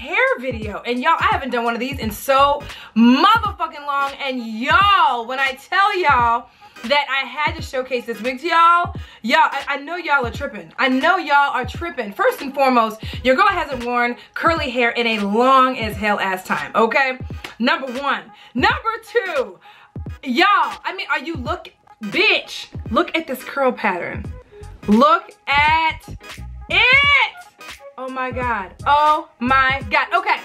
hair video. And y'all, I haven't done one of these in so motherfucking long. And y'all, when I tell y'all that I had to showcase this wig to y'all, I know y'all are tripping. I know y'all are tripping. First and foremost, your girl hasn't worn curly hair in a long as hell ass time, okay? Number one. Number two, y'all, I mean, bitch, look at this curl pattern. Look at it. Oh my God. Oh my God. Okay.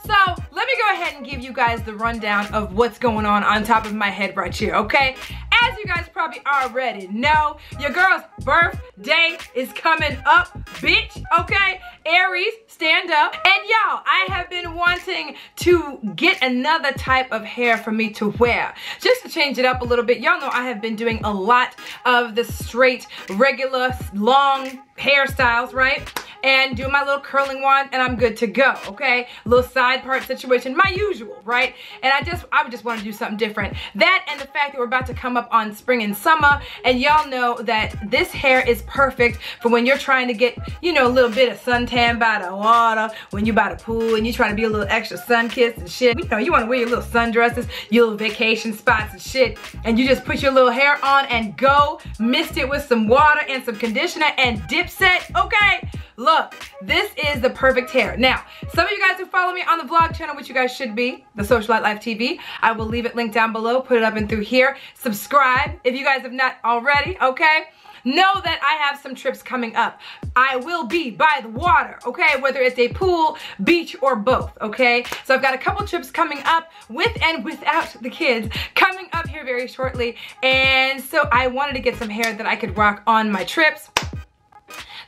So let me go ahead and give you guys the rundown of what's going on top of my head right here, okay? As you guys probably already know, your girl's birthday is coming up, bitch, okay? Aries, stand up. And y'all, I have been wanting to get another type of hair for me to wear, just to change it up a little bit. Y'all know I have been doing a lot of the straight, regular, long hairstyles, right? And do my little curling wand and I'm good to go, okay? Little side part situation, my usual, right? And I would just want to do something different. That and the fact that we're about to come up on spring and summer, and y'all know that this hair is perfect for when you're trying to get, you know, a little bit of suntan by the water, when you're by the pool and you're trying to be a little extra sun-kissed and shit. You know, you want to wear your little sundresses, your little vacation spots and shit, and you just put your little hair on and go, mist it with some water and some conditioner and dip set, okay? Look, this is the perfect hair. Now, some of you guys who follow me on the vlog channel, which you guys should be, the Socialite Life TV, I will leave it linked down below, put it up and through here. Subscribe if you guys have not already, okay? Know that I have some trips coming up. I will be by the water, okay? Whether it's a pool, beach, or both, okay? So I've got a couple trips coming up with and without the kids coming up here very shortly. And so I wanted to get some hair that I could rock on my trips.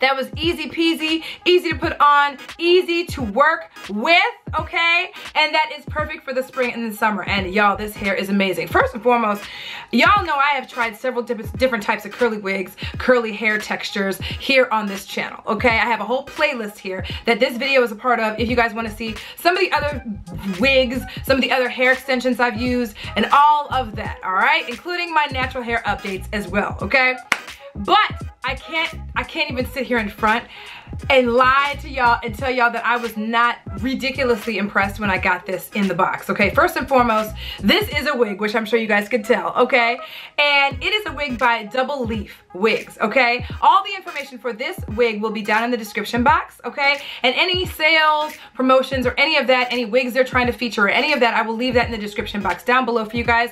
That was easy peasy, easy to put on, easy to work with, okay? And that is perfect for the spring and the summer. And y'all, this hair is amazing. First and foremost, y'all know I have tried several different types of curly wigs, curly hair textures here on this channel, okay? I have a whole playlist here that this video is a part of if you guys want to see some of the other wigs, some of the other hair extensions I've used, and all of that, all right? Including my natural hair updates as well, okay? But I can't even sit here in front and lie to y'all and tell y'all that I was not ridiculously impressed when I got this in the box, okay? First and foremost, this is a wig, which I'm sure you guys could tell, okay? And it is a wig by Double Leaf Wigs, okay? All the information for this wig will be down in the description box, okay? And any sales, promotions, or any of that, any wigs they're trying to feature or any of that, I will leave that in the description box down below for you guys.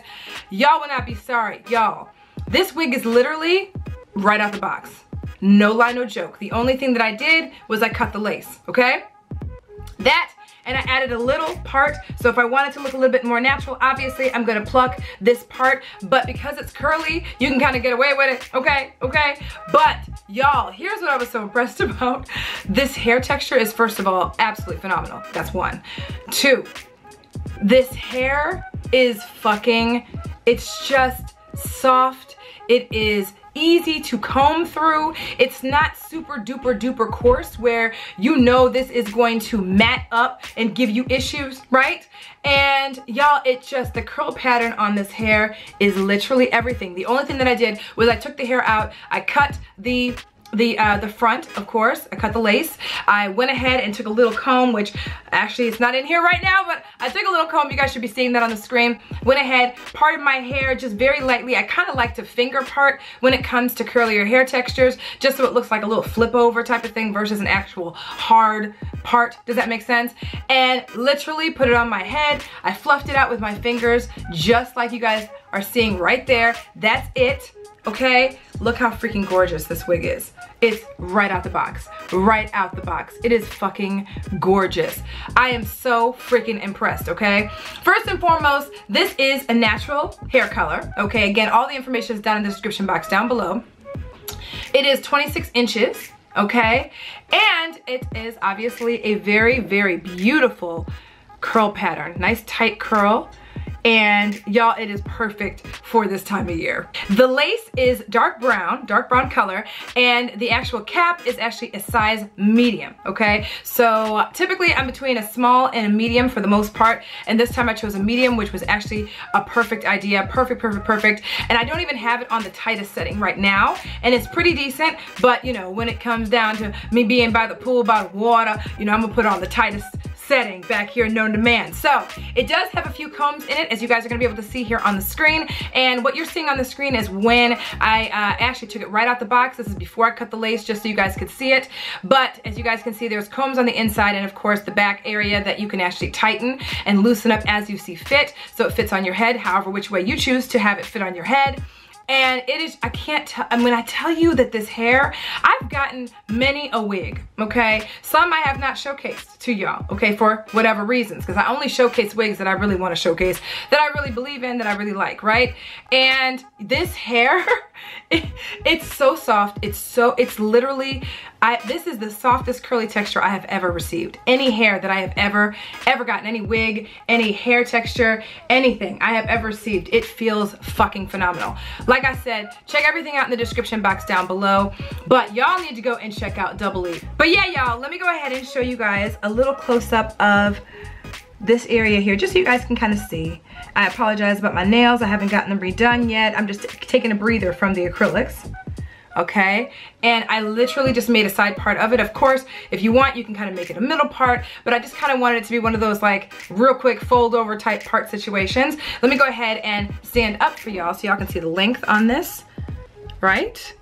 Y'all will not be sorry, y'all. This wig is literally right out the box. No lie, no joke. The only thing that I did was I cut the lace, okay? That, and I added a little part, so if I wanted to look a little bit more natural, obviously I'm gonna pluck this part, but because it's curly, you can kind of get away with it, okay? Okay? But, y'all, here's what I was so impressed about. This hair texture is, first of all, absolutely phenomenal. That's one. Two, this hair is fucking, it's just soft. It is easy to comb through. It's not super duper duper coarse where you know this is going to mat up and give you issues, right? And y'all, it's just, the curl pattern on this hair is literally everything. The only thing that I did was I took the hair out, I cut the front, of course. I cut the lace. I went ahead and took a little comb, which actually it's not in here right now, but I took a little comb. You guys should be seeing that on the screen. Went ahead, parted my hair just very lightly. I kind of like to finger part when it comes to curlier hair textures, just so it looks like a little flip over type of thing versus an actual hard part. Does that make sense? And literally put it on my head. I fluffed it out with my fingers, just like you guys are seeing right there. That's it. Okay, look how freaking gorgeous this wig is. It's right out the box, right out the box. It is fucking gorgeous. I am so freaking impressed, okay? First and foremost, this is a natural hair color, okay? Again, all the information is down in the description box down below. It is 26 inches, okay? And it is obviously a very, very beautiful curl pattern. Nice tight curl. and y'all, it is perfect for this time of year. The lace is dark brown color, and the actual cap is actually a size medium, okay? So typically I'm between a small and a medium for the most part, and this time I chose a medium, which was actually a perfect idea. Perfect. And I don't even have it on the tightest setting right now, and it's pretty decent, but you know, when it comes down to me being by the pool, by the water, you know, I'm gonna put it on the tightest setting back here, known to man. So it does have a few combs in it, as you guys are gonna be able to see here on the screen. And what you're seeing on the screen is when I actually took it right out the box. This is before I cut the lace, just so you guys could see it. But as you guys can see, there's combs on the inside, and of course the back area that you can actually tighten and loosen up as you see fit, so it fits on your head, however which way you choose to have it fit on your head. And it is, I can't tell, and when I tell you that this hair, I've gotten many a wig, okay? Some I have not showcased to y'all, okay, for whatever reasons, because I only showcase wigs that I really want to showcase, that I really believe in, that I really like, right? And this hair, it's so soft, it's literally, this is the softest curly texture I have ever received. Any hair that I have ever gotten, any wig, any hair texture, anything I have ever received, it feels fucking phenomenal. Like I said, check everything out in the description box down below, but y'all need to go and check out Double E. But yeah, y'all, let me go ahead and show you guys a little close-up of this area here, just so you guys can kind of see. I apologize about my nails. I haven't gotten them redone yet. I'm just taking a breather from the acrylics. Okay, and I literally just made a side part of it. Of course, if you want, you can kind of make it a middle part, but I just kind of wanted it to be one of those like real quick fold over type part situations. Let me go ahead and stand up for y'all so y'all can see the length on this, right?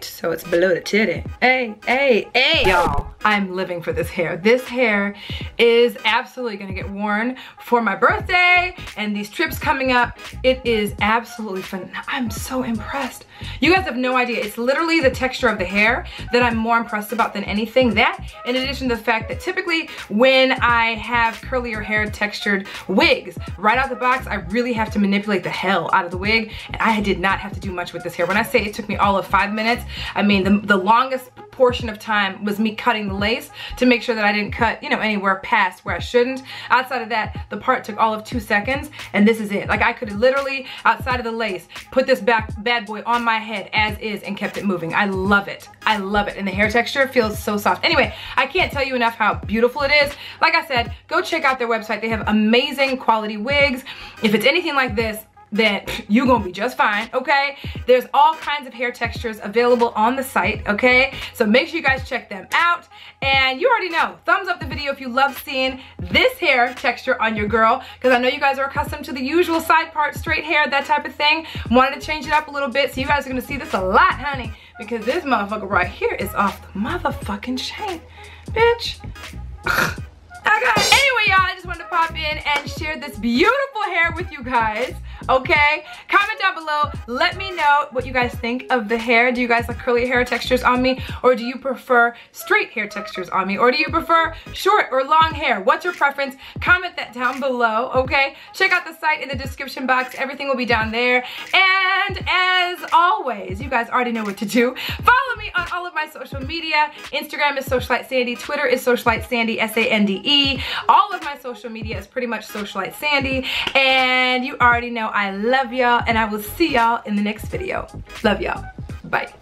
So it's below the titty. Hey. Y'all, I'm living for this hair. This hair is absolutely gonna get worn for my birthday and these trips coming up. It is absolutely fun. I'm so impressed. You guys have no idea. It's literally the texture of the hair that I'm more impressed about than anything. That, in addition to the fact that typically when I have curlier hair textured wigs, right out the box, I really have to manipulate the hell out of the wig, and I did not have to do much with this hair. When I say it took me all of 5 minutes, I mean the longest portion of time was me cutting the lace to make sure that I didn't cut, you know, anywhere past where I shouldn't. Outside of that, the part took all of 2 seconds, and this is it. Like, I could literally, outside of the lace, put this bad boy on my head as is and kept it moving. I love it. I love it. And the hair texture feels so soft. Anyway, I can't tell you enough how beautiful it is. Like I said, go check out their website. They have amazing quality wigs. If it's anything like this, then you're gonna be just fine, okay? There's all kinds of hair textures available on the site, okay? So make sure you guys check them out. And you already know, thumbs up the video if you love seeing this hair texture on your girl, because I know you guys are accustomed to the usual side part, straight hair, that type of thing. Wanted to change it up a little bit, so you guys are gonna see this a lot, honey, because this motherfucker right here is off the motherfucking chain, bitch. Okay. Anyway, y'all, I just wanted to pop in and share this beautiful hair with you guys, okay? Comment down below. Let me know what you guys think of the hair. Do you guys like curly hair textures on me? Or do you prefer straight hair textures on me? Or do you prefer short or long hair? What's your preference? Comment that down below, okay? Check out the site in the description box. Everything will be down there. And as always, you guys already know what to do. Follow me on all of my social media. Instagram is Socialite Sandy. Twitter is Socialite Sandy, S-A-N-D-E. All of my social media is pretty much Socialite Sandy, and you already know I love y'all, and I will see y'all in the next video. Love y'all. Bye.